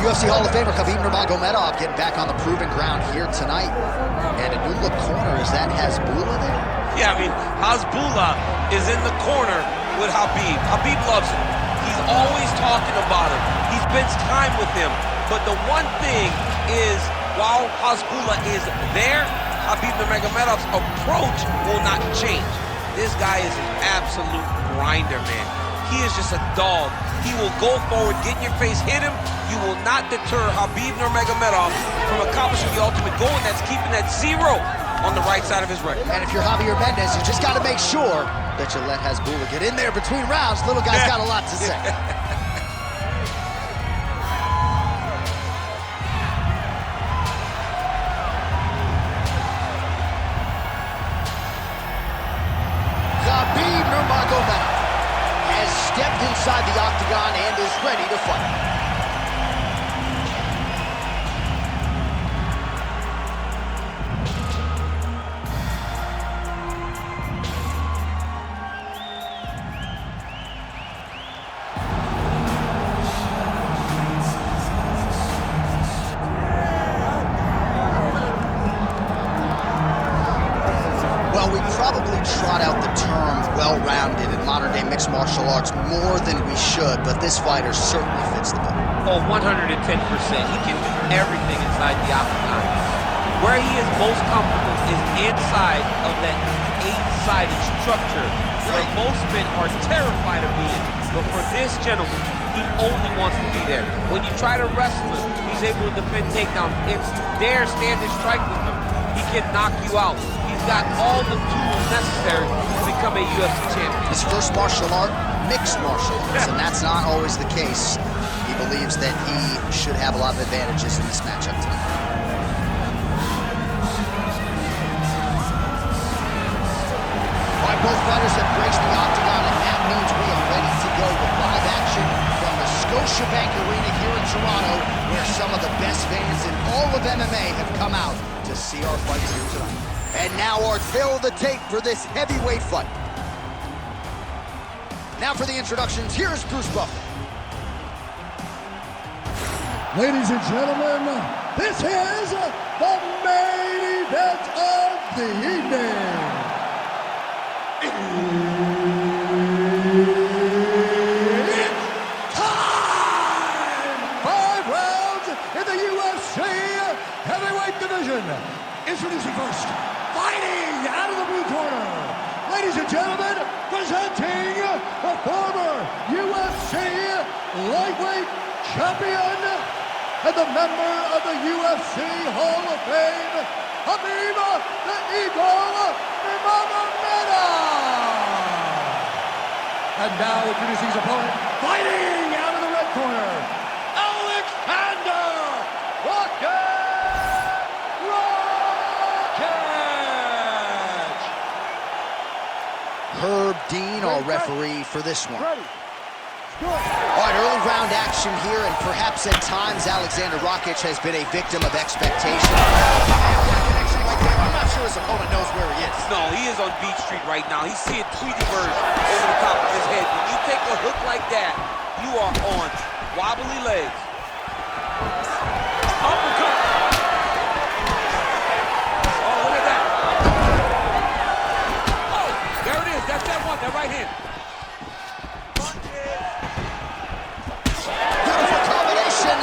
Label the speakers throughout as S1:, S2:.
S1: UFC Hall of Famer Khabib Nurmagomedov getting back on the proven ground here tonight. And a new look corner, is that Hasbulla there?
S2: Yeah, I mean, Hasbulla is in the corner with Khabib. Khabib loves him. He's always talking about him. He spends time with him. But the one thing is, while Hasbulla is there, Khabib Nurmagomedov's approach will not change. This guy is an absolute grinder, man. He is just a dog. He will go forward, get in your face, hit him. You will not deter Khabib Nurmagomedov from accomplishing the ultimate goal, and that's keeping that 0 on the right side of his record.
S1: And if you're Javier Mendez, you just got to make sure that you let Hasbulla get in there between rounds. Little guy's got a lot to say. Khabib Nurmagomedov has stepped inside the octagon and is ready to fight. Well, we probably trot out the term well-rounded in modern-day mixed martial arts more than we should, but this fighter certainly fits the bill.
S2: Oh, 110%. He can do everything inside the octagon. Where he is most comfortable is inside of that 8-sided structure where most men are terrified of being. But for this gentleman, he only wants to be there. When you try to wrestle him, he's able to defend takedowns. If you dare stand and strike with him, he can knock you out. He's got all the tools necessary to become a UFC champion.
S1: His first martial art, mixed martial arts, and that's not always the case. He believes that he should have a lot of advantages in this matchup tonight. All right, both fighters have graced the octagon, and that means we are ready to go with live action from the Scotiabank Arena here in Toronto, where some of the best fans in all of MMA have come out to see our fights here tonight. And now our tale of the tape for this heavyweight fight. Now for the introductions, here's Bruce Buffer.
S3: Ladies and gentlemen, this is the main event of the evening. It's time! 5 rounds in the UFC heavyweight division. Introducing first, fighting out of the blue corner, ladies and gentlemen, presenting the former UFC lightweight champion and the member of the UFC Hall of Fame, Khabib the Eagle Nurmagomedov. And now introducing his opponent, fighting out of the red corner, Aleksandar Rakić.
S1: Herb Dean, our referee for this one. All right, early round action here, and perhaps at times Aleksandar Rakić has been a victim of expectation. I'm not sure his opponent knows where he is.
S2: No, he is on Beach Street right now. He's seeing Tweety Bird over the top of his head. When you take a hook like that, you are on wobbly legs. Uppercut. Oh, look at that. Oh, there it is. That's that one, that right hand.
S1: Beautiful combination.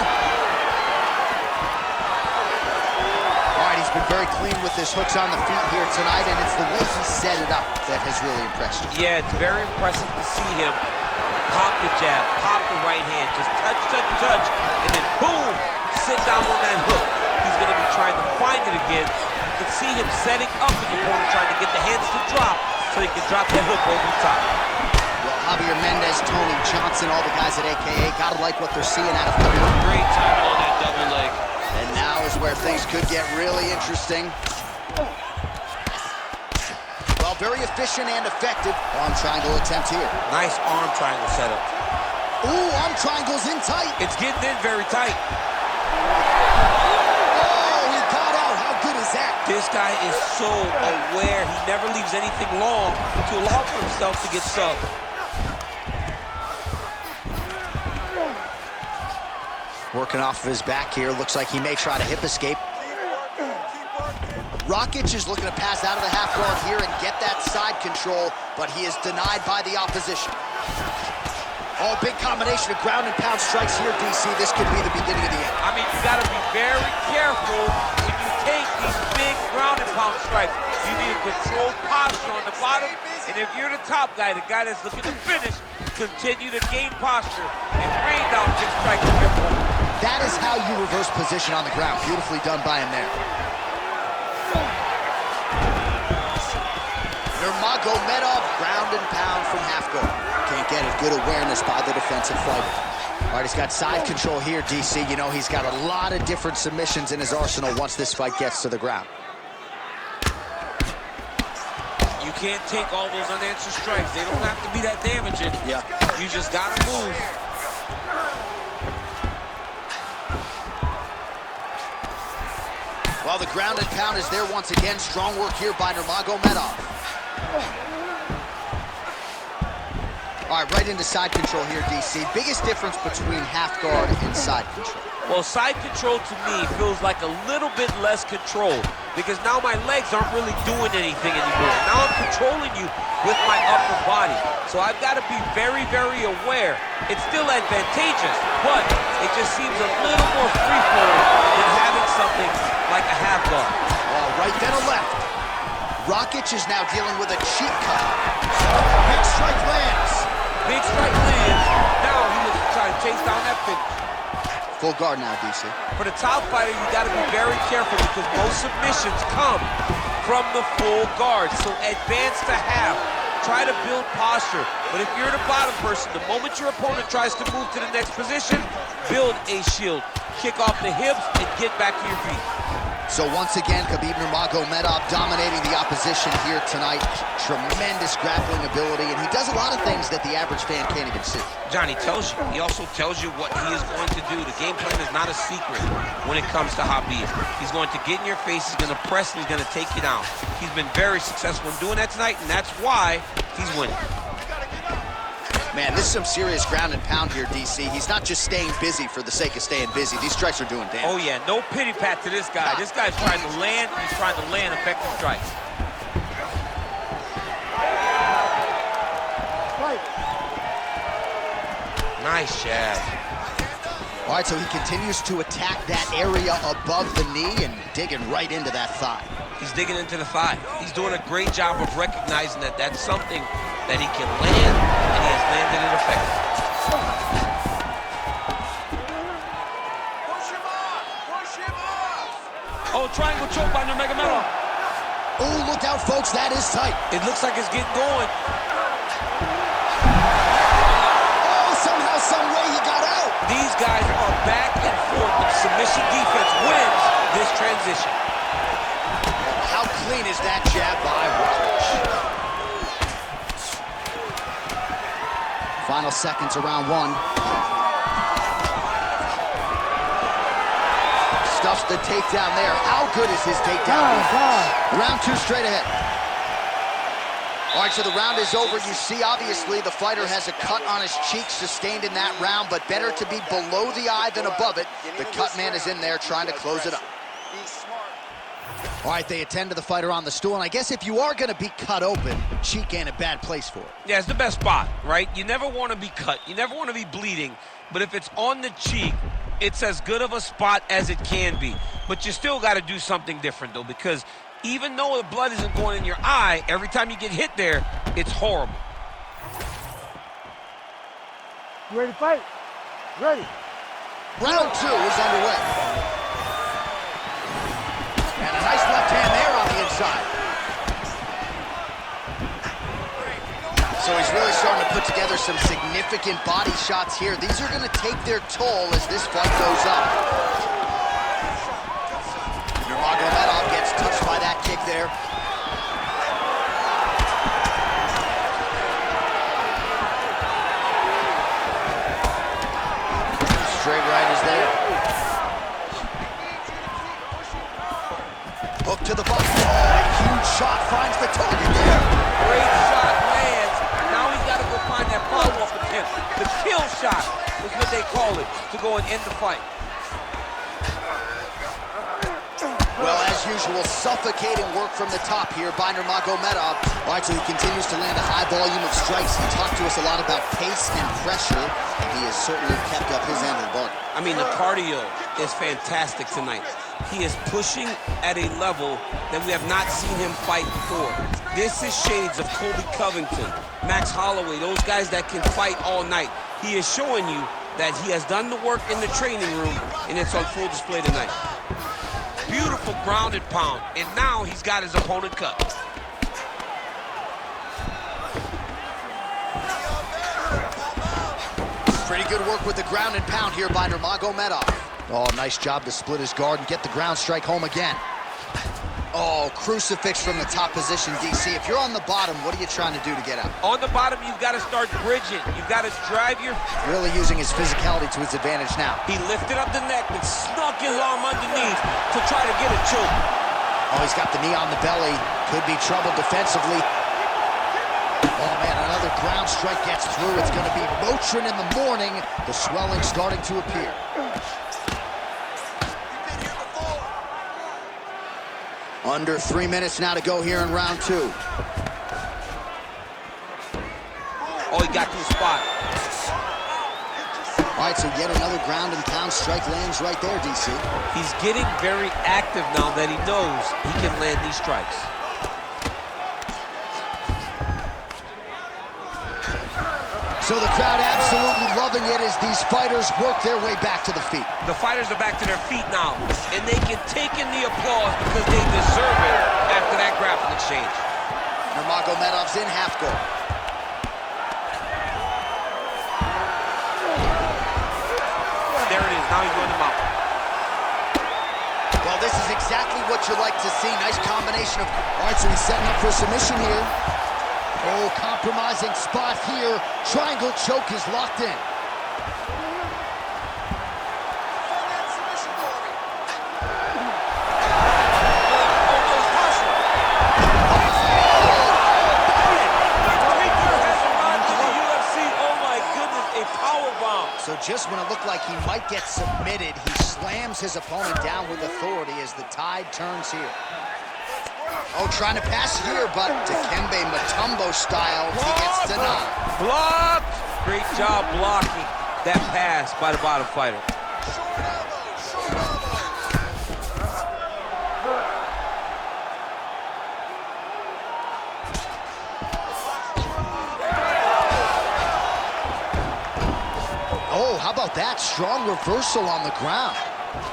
S1: All right, he's been very clean with his hooks on the feet here tonight, and it's the way he set it up that has really impressed you.
S2: Yeah, it's very impressive to see him pop the jab, pop the right hand, just touch, touch, touch, and then boom, sit down on that hook. He's going to be trying to find it again. You can see him setting up the opponent, trying to get the hands to drop so he can drop that hook over the top.
S1: Well, Javier Mendez, Tony Johnson, all the guys at AKA, gotta like what they're seeing out of Khabib.
S2: Great timing on that double leg.
S1: And now is where things could get really interesting. Well, very efficient and effective arm triangle attempt here.
S2: Nice arm triangle setup.
S1: Ooh, arm triangle's in tight.
S2: It's getting in very tight.
S1: Oh, he got out. How good is that?
S2: This guy is so aware. He never leaves anything long to allow for himself to get subbed.
S1: Working off of his back here. Looks like he may try to hip escape. Rakić is looking to pass out of the half guard here and get that side control, but he is denied by the opposition. Oh, big combination of ground and pound strikes here, DC. This could be the beginning of the end.
S2: I mean, you got to be very careful when you take these big ground and pound strikes. You need a controlled posture on the bottom, and if you're the top guy, the guy that's looking to finish, continue to gain posture and rain down big strikes from your opponent.
S1: That is how you reverse position on the ground. Beautifully done by him there. Nurmagomedov, ground and pound from half guard. Can't get it. Good awareness by the defensive fighter. All right, he's got side control here, DC. You know, he's got a lot of different submissions in his arsenal once this fight gets to the ground.
S2: You can't take all those unanswered strikes. They don't have to be that damaging.
S1: Yeah.
S2: You just got to move.
S1: Well, the ground and pound is there once again. Strong work here by Nurmagomedov. All right, right into side control here, DC. Biggest difference between half guard and side control?
S2: Well, side control to me feels like a little bit less controlled because now my legs aren't really doing anything anymore. Now I'm controlling you with my upper body. So I've got to be very, very aware. It's still advantageous, but it just seems a little more free-flowing than having something like a half guard.
S1: Well, right then a left. Rakić is now dealing with a cheek cut. Big strike lands.
S2: Big strike lands. Now he looks to try to chase down that finish.
S1: Full guard now, DC.
S2: For the top fighter, you got to be very careful because most submissions come from the full guard. So advance to half. Try to build posture. But if you're the bottom person, the moment your opponent tries to move to the next position, build a shield. Kick off the hips and get back to your feet.
S1: So once again, Khabib Nurmagomedov dominating the opposition here tonight. Tremendous grappling ability, and he does a lot of things that the average fan can't even see.
S2: Johnny tells you. He also tells you what he is going to do. The game plan is not a secret when it comes to Khabib. He's going to get in your face, he's going to press, and he's going to take you down. He's been very successful in doing that tonight, and that's why he's winning.
S1: Man, this is some serious ground and pound here, DC. He's not just staying busy for the sake of staying busy. These strikes are doing damage.
S2: Oh, yeah. No pity pat to this guy. This guy's trying to land. He's trying to land effective strikes. Nice jab.
S1: All right, so he continues to attack that area above the knee and digging right into that thigh.
S2: He's digging into the thigh. He's doing a great job of recognizing that that's something that he can land, and he has landed it effectively.
S3: Push him off! Push him off!
S2: Oh, triangle choke by Nurmagomedov.
S1: Oh, look out, folks. That is tight.
S2: It looks like it's getting going.
S1: Oh, somehow, some way he got out.
S2: These guys are back and forth. The submission defense wins this transition.
S1: How clean is that jab by Rakić? Final seconds of round one. Stuffs the takedown there. How good is his takedown? Round two straight ahead. All right, so the round is over. You see, obviously, the fighter has a cut on his cheek sustained in that round, but better to be below the eye than above it. The cut man is in there trying to close it up. All right, they attend to the fighter on the stool, and I guess if you are going to be cut open, cheek ain't a bad place for it.
S2: Yeah, it's the best spot, right? You never want to be cut. You never want to be bleeding, but if it's on the cheek, it's as good of a spot as it can be. But you still got to do something different, though, because even though the blood isn't going in your eye, every time you get hit there, it's horrible.
S3: You ready to fight? Ready.
S1: Round two is underway. And a nice left hand there on the inside. So he's really starting to put together some significant body shots here. These are going to take their toll as this fight goes up. Nurmagomedov gets touched by that kick there. Straight right is there. Hook to the body. Oh, huge shot finds the target there.
S2: Great shot lands. Now he's got to go find that follow-up attempt. The kill shot is what they call it, to go and end the fight.
S1: unusual, suffocating work from the top here by Nurmagomedov. All right, so he continues to land a high volume of strikes. He talked to us a lot about pace and pressure, and he has certainly kept up his end of the bargain.
S2: I mean, the cardio is fantastic tonight. He is pushing at a level that we have not seen him fight before. This is shades of Colby Covington, Max Holloway, those guys that can fight all night. He is showing you that he has done the work in the training room, and it's on full display tonight. Beautiful grounded pound, and now he's got his opponent cut.
S1: Pretty good work with the ground and pound here by Nurmagomedov. Oh, nice job to split his guard and get the ground strike home again. Oh, crucifix from the top position, DC. If you're on the bottom, what are you trying to do to get out?
S2: On the bottom, you've got to start bridging. You've got to drive your...
S1: Really using his physicality to his advantage now.
S2: He lifted up the neck and snuck his arm underneath to try to get a choke.
S1: Oh, he's got the knee on the belly. Could be trouble defensively. Oh, man, another ground strike gets through. It's going to be Motrin in the morning. The swelling starting to appear. Under 3 minutes now to go here in round 2.
S2: Oh, he got to the spot.
S1: All right, so yet another ground and pound strike lands right there, DC.
S2: He's getting very active now that he knows he can land these strikes.
S1: So the crowd absolutely loving it as these fighters work their way back to the feet.
S2: The fighters are back to their feet now, and they can take in the applause because they deserve it after that grappling exchange.
S1: Nurmagomedov's in half guard.
S2: There it is, now he's going to mount.
S1: Well, this is exactly what you like to see. Nice combination of... All right, so he's setting up for submission here. Oh, compromising spot here. Triangle choke is locked in. So just when it looked like he might get submitted, he slams his opponent down with authority as the tide turns here. Oh, trying to pass here, but Dikembe Mutombo style, he gets denied.
S2: Blocked! Great job blocking that pass by the bottom fighter.
S1: Oh, how about that? Strong reversal on the ground.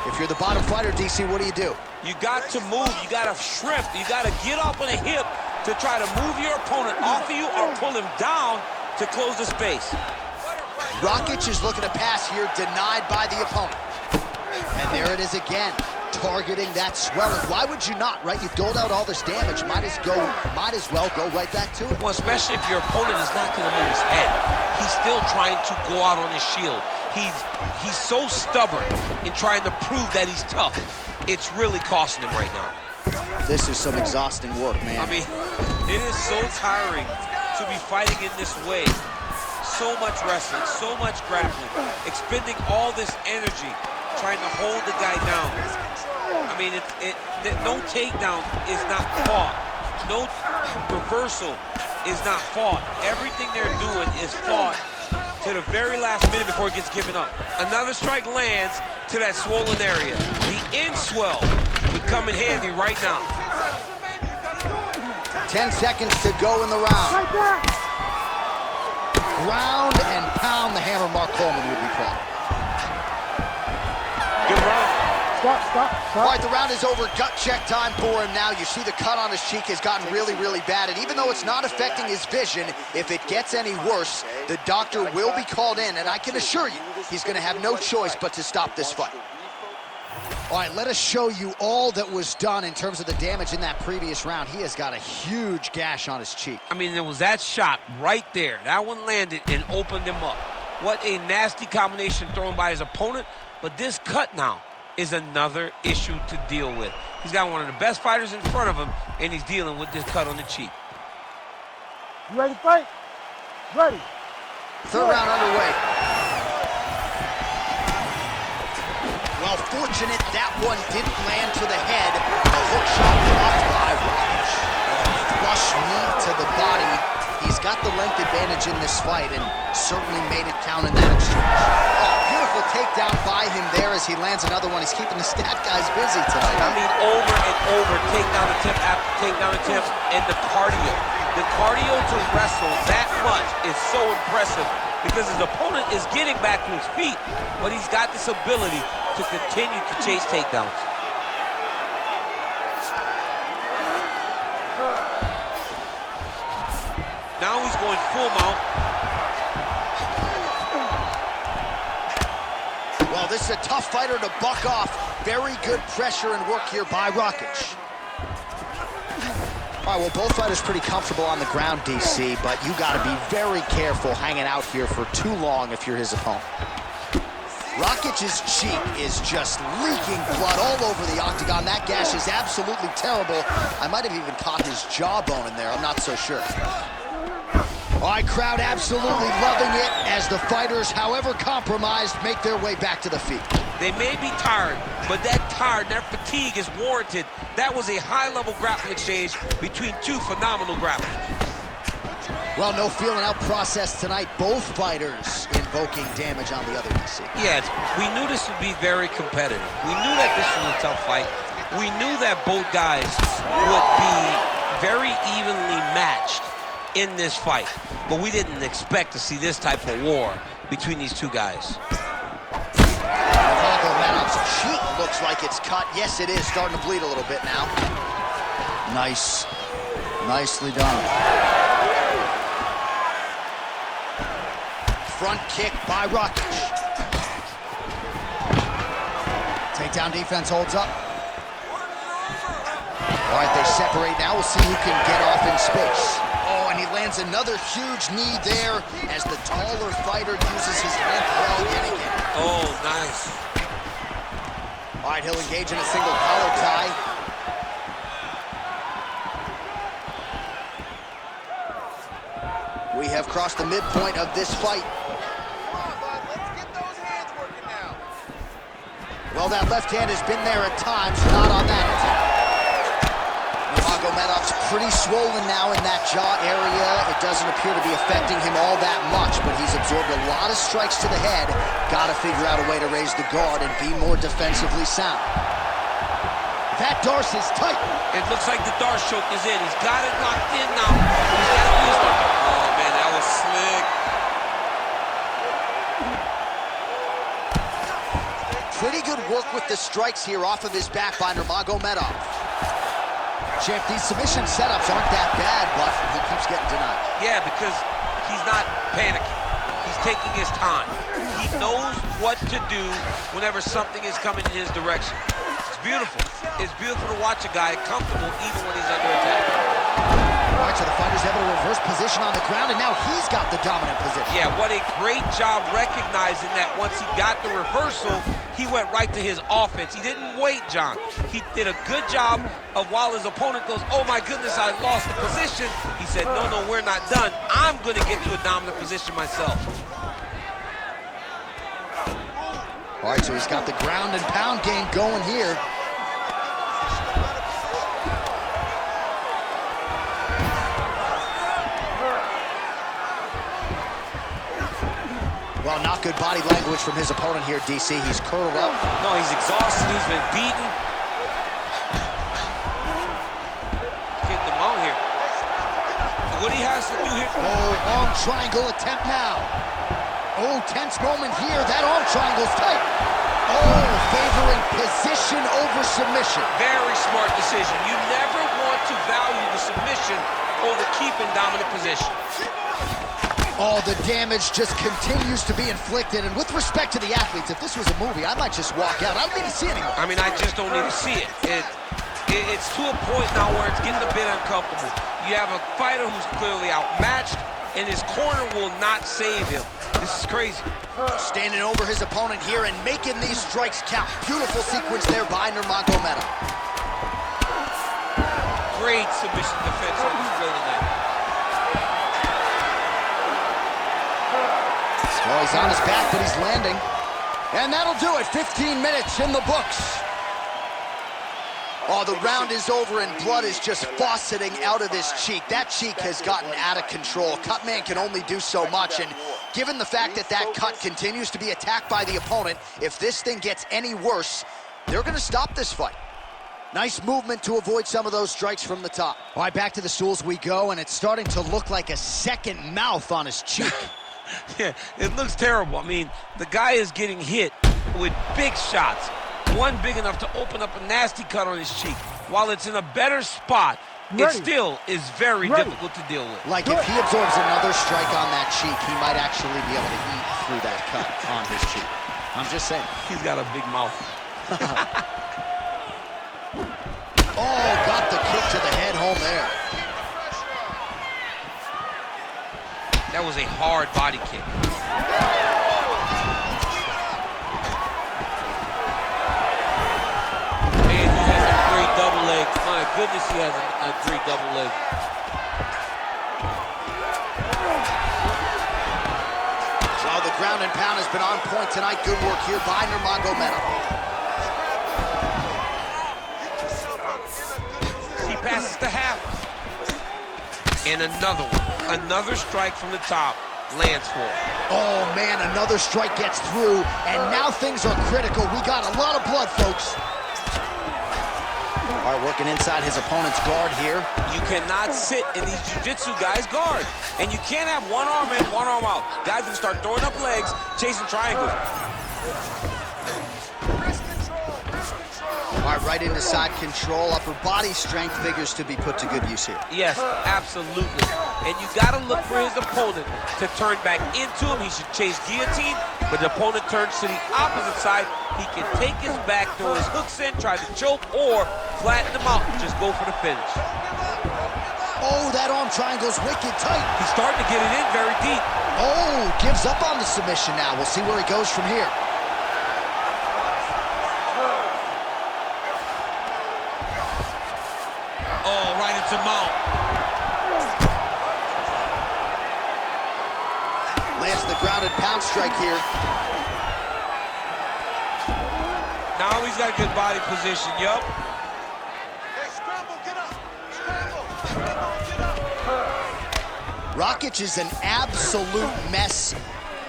S1: If you're the bottom fighter, DC, what do?
S2: You got to move, you got to shrimp, you got to get up on a hip to try to move your opponent off of you or pull him down to close the space.
S1: Rakić is looking to pass here, denied by the opponent. And there it is again, targeting that swelling. Why would you not, right? You've doled out all this damage, might as well go right back to it.
S2: Well, especially if your opponent is not going to move his head. He's still trying to go out on his shield. He's so stubborn in trying to prove that he's tough. It's really costing him right now.
S1: This is some exhausting work, man.
S2: I mean, it is so tiring to be fighting in this way. So much wrestling, so much grappling, expending all this energy trying to hold the guy down. I mean, no takedown is not fought. No reversal is not fought. Everything they're doing is fought to the very last minute before it gets given up. Another strike lands to that swollen area. The in-swell would come in handy right now.
S1: 10 seconds to go in the round. Ground and pound, the hammer Mark Coleman would be called.
S2: Good round.
S3: Stop.
S1: All right, the round is over. Gut check time for him now. You see the cut on his cheek has gotten really, really bad. And even though it's not affecting his vision, if it gets any worse, the doctor will be called in. And I can assure you, he's going to have no choice but to stop this fight. All right, let us show you all that was done in terms of the damage in that previous round. He has got a huge gash on his cheek.
S2: I mean, there was that shot right there. That one landed and opened him up. What a nasty combination thrown by his opponent. But this cut now is another issue to deal with. He's got one of the best fighters in front of him, and he's dealing with this cut on the cheek.
S3: You ready to fight? Ready.
S1: Third round underway. Well, fortunate that one didn't land to the head. A hook shot the length advantage in this fight and certainly made it count in that exchange. Oh, beautiful takedown by him there as he lands another one. He's keeping the stat guys busy tonight.
S2: I mean, over and over, takedown attempt after takedown attempt, and the cardio. The cardio to wrestle that much is so impressive because his opponent is getting back to his feet, but he's got this ability to continue to chase takedowns. Now he's going full mount.
S1: Well, this is a tough fighter to buck off. Very good pressure and work here by Rakić. All right, well, both fighters pretty comfortable on the ground, DC, but you got to be very careful hanging out here for too long if you're his opponent. Rakic's cheek is just leaking blood all over the octagon. That gash is absolutely terrible. I might have even caught his jawbone in there. I'm not so sure. All right, crowd absolutely loving it as the fighters, however compromised, make their way back to the feet.
S2: They may be tired, but that fatigue is warranted. That was a high-level grappling exchange between two phenomenal grapplers.
S1: Well, no feeling out process tonight. Both fighters invoking damage on the other, DC.
S2: Yes, we knew this would be very competitive. We knew that this was a tough fight. We knew that both guys would be very evenly matched in this fight, but we didn't expect to see this type of war between these two guys.
S1: Nurmagomedov's cheek looks like it's cut. Yes, it is starting to bleed a little bit now. Nice. Nicely done. Front kick by Rakić. Takedown defense holds up. All right, they separate now. We'll see who can get off in space. Oh, and he lands another huge knee there as the taller fighter uses his length well yet again.
S2: Oh, nice.
S1: All right, he'll engage in a single collar tie. We have crossed the midpoint of this fight.
S4: Come on, bud, let's get those hands working now.
S1: Well, that left hand has been there at times, not on that attack. Nurmagomedov's pretty swollen now in that jaw area. It doesn't appear to be affecting him all that much, but he's absorbed a lot of strikes to the head. Got to figure out a way to raise the guard and be more defensively sound. That Darce is tight.
S2: It looks like the Darce choke is in. He's got it locked in now. He's got to use it. Oh, man, that was slick.
S1: Pretty good work with the strikes here off of his back by Nurmagomedov. Champ, these submission setups aren't that bad, but he keeps getting denied.
S2: Yeah, because he's not panicking. He's taking his time. He knows what to do whenever something is coming in his direction. It's beautiful. It's beautiful to watch a guy comfortable even when he's under attack.
S1: All right, so the fighter's able to reverse position on the ground, and now he's got the dominant position.
S2: Yeah, what a great job recognizing that once he got the reversal, he went right to his offense. He didn't wait, John. He did a good job of while his opponent goes, oh my goodness, I lost the position. He said, no, no, we're not done. I'm going to get to a dominant position myself.
S1: All right, so he's got the ground and pound game going here. Well, not good body language from his opponent here, DC. He's curled up.
S2: No, he's exhausted. He's been beaten. Getting him out here. What he has to do here.
S1: Oh, arm triangle attempt now. Oh, tense moment here. That arm triangle's tight. Oh, favoring position over submission.
S2: Very smart decision. You never want to value the submission over keeping dominant position.
S1: Oh, the damage just continues to be inflicted. And with respect to the athletes, if this was a movie, I might just walk out. I don't need to see anymore.
S2: I mean, I just don't need to see it. It's to a point now where it's getting a bit uncomfortable. You have a fighter who's clearly outmatched, and his corner will not save him. This is crazy.
S1: Standing over his opponent here and making these strikes count. Beautiful sequence there by Nurmagomedov.
S2: Great submission defense on this play tonight.
S1: Well, he's on his back, but he's landing. And that'll do it. 15 minutes in the books. Oh, the round is over and blood is just fauceting out of this cheek. That cheek has gotten out of control. Cutman can only do so much, and given the fact that that cut continues to be attacked by the opponent, if this thing gets any worse, they're gonna stop this fight. Nice movement to avoid some of those strikes from the top. All right, back to the stools we go, and it's starting to look like a second mouth on his cheek.
S2: Yeah, it looks terrible. I mean, the guy is getting hit with big shots. One big enough to open up a nasty cut on his cheek. While it's in a better spot, it still is very difficult to deal with.
S1: Like if he absorbs another strike on that cheek, he might actually be able to eat through that cut on his cheek. I'm just saying.
S2: He's got a big mouth.
S1: Oh, got the kick to the head home there.
S2: That was a hard body kick. Man, he has a great double leg. My goodness, he has a great double leg.
S1: Well, the ground and pound has been on point tonight. Good work here by Nurmagomedov.
S2: He passes the half. And another one. Another strike from the top lands for him.
S1: Oh, man, another strike gets through, and now things are critical. We got a lot of blood, folks. All right, working inside his opponent's guard here.
S2: You cannot sit in these jiu-jitsu guys' guard. And you can't have one arm in, one arm out. Guys can start throwing up legs, chasing triangles.
S1: All right, right into side control. Upper body strength figures to be put to good use here.
S2: Yes, absolutely. And you got to look for his opponent to turn back into him. He should chase guillotine, but the opponent turns to the opposite side. He can take his back, throw his hooks in, try to choke, or flatten him out and just go for the finish.
S1: Oh, that arm triangle's wicked tight.
S2: He's starting to get it in very deep.
S1: Oh, gives up on the submission now. We'll see where he goes from here.
S2: Oh, right into mount.
S1: Lands the grounded pound strike here.
S2: Now he's got a good body position, yup.
S4: Hey, scramble, get up. Scramble, get up.
S1: Rakić is an absolute mess.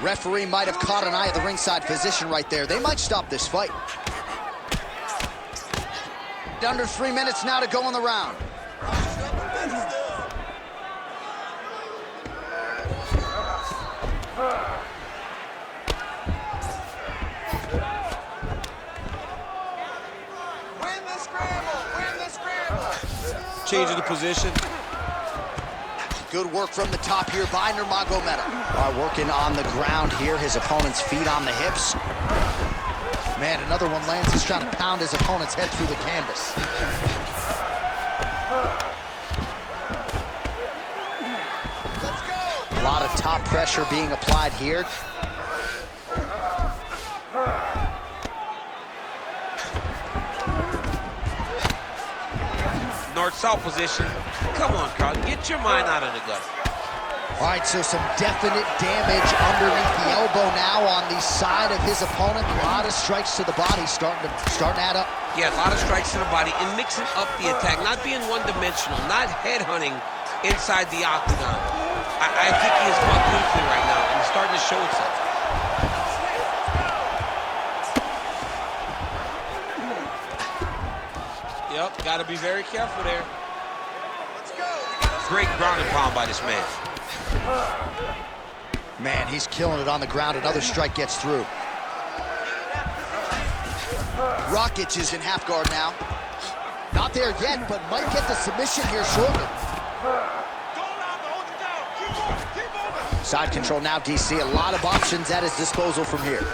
S1: Referee might have caught an eye of the ringside physician right there. They might stop this fight. Under 3 minutes now to go in the round.
S4: Win the scramble, win the scramble.
S2: Changing the position.
S1: Good work from the top here by Nurmagomedov. Working on the ground here, his opponent's feet on the hips. Man, another one lands. He's trying to pound his opponent's head through the canvas.
S4: Let's go.
S1: A lot of top pressure being applied here.
S2: North-south position. Come on, Carl. Get your mind out of the gutter.
S1: All right, so some definite damage underneath the elbow now on the side of his opponent. A lot of strikes to the body starting to add up.
S2: Yeah, a lot of strikes to the body and mixing up the attack, not being one-dimensional, not headhunting inside the octagon. I think he is fought beautifully right now, and he's starting to show himself. Yep, got to be very careful there.
S4: Let's go.
S2: Great ground and pound by this man.
S1: Man, he's killing it on the ground. Another strike gets through. Rakić is in half guard now. Not there yet, but might get the submission here shortly. Side control now, DC. A lot of options at his disposal from here.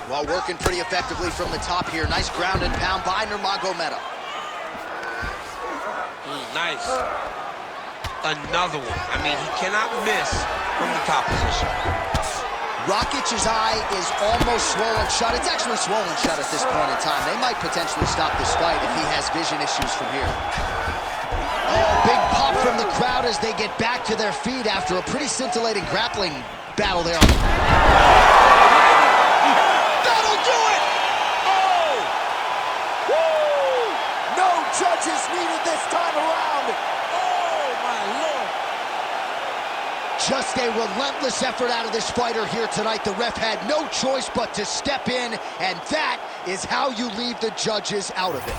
S1: Well, working pretty effectively from the top here. Nice ground and pound by Nurmagomedov.
S2: Nice. Another one. I mean, he cannot miss from the top position.
S1: Rakic's eye is almost swollen shut. It's actually swollen shut at this point in time. They might potentially stop this fight if he has vision issues from here. Oh, big pop from the crowd as they get back to their feet after a pretty scintillating grappling battle there.
S2: That'll do it! Oh! Woo!
S1: judges needed this time around.
S2: Oh, my Lord.
S1: Just a relentless effort out of this fighter here tonight. The ref had no choice but to step in, and that is how you leave the judges out of it.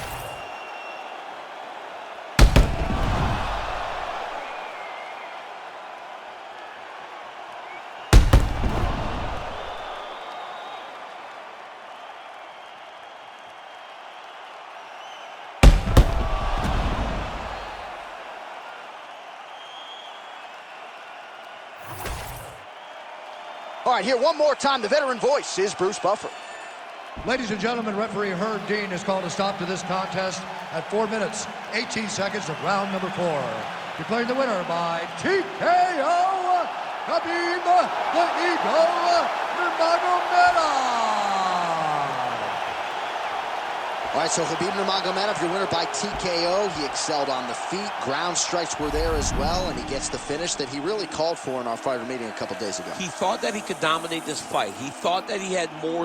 S1: All right, here one more time, the veteran voice is Bruce Buffer.
S3: Ladies and gentlemen, referee Herb Dean has called a stop to this contest at 4 minutes, 18 seconds of round number 4. Declaring the winner by TKO, Khabib the Eagle Nurmagomedov.
S1: All right, so Khabib Nurmagomedov, your winner by TKO. He excelled on the feet. Ground strikes were there as well, and he gets the finish that he really called for in our fighter meeting a couple days ago.
S2: He thought that he could dominate this fight. He thought that he had more